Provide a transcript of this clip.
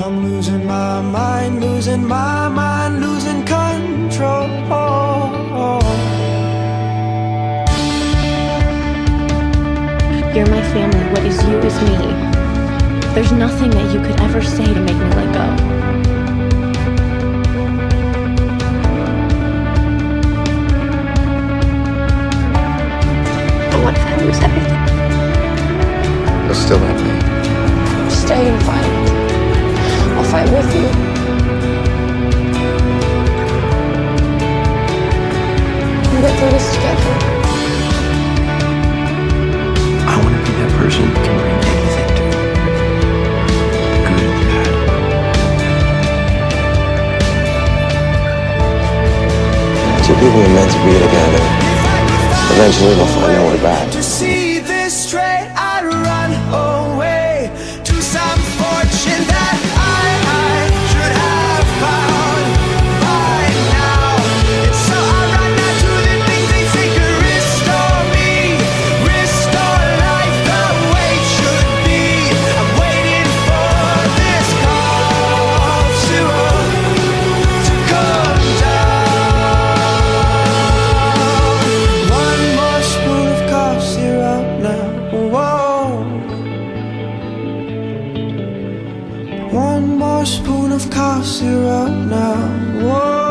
I'm losing my mind, losing my mind, losing control. You're my family, what is you is me. There's nothing that you could ever say to make me let go. But what if I lose everything? You'll still have me. Stay and fight. I'll fight with you. We'll get through this together. I want to be that person you can bring anything to. Good and bad. Two people are meant to be together. Eventually they'll find their way back. To see this straight, I'd run away to some fortune that I should have found by now. And so I run now to the things they say could restore me, restore life the way it should be. I'm waiting for this call to come down. One more spoon of cough syrup now. Whoa. One more spoon of cough syrup now. Whoa.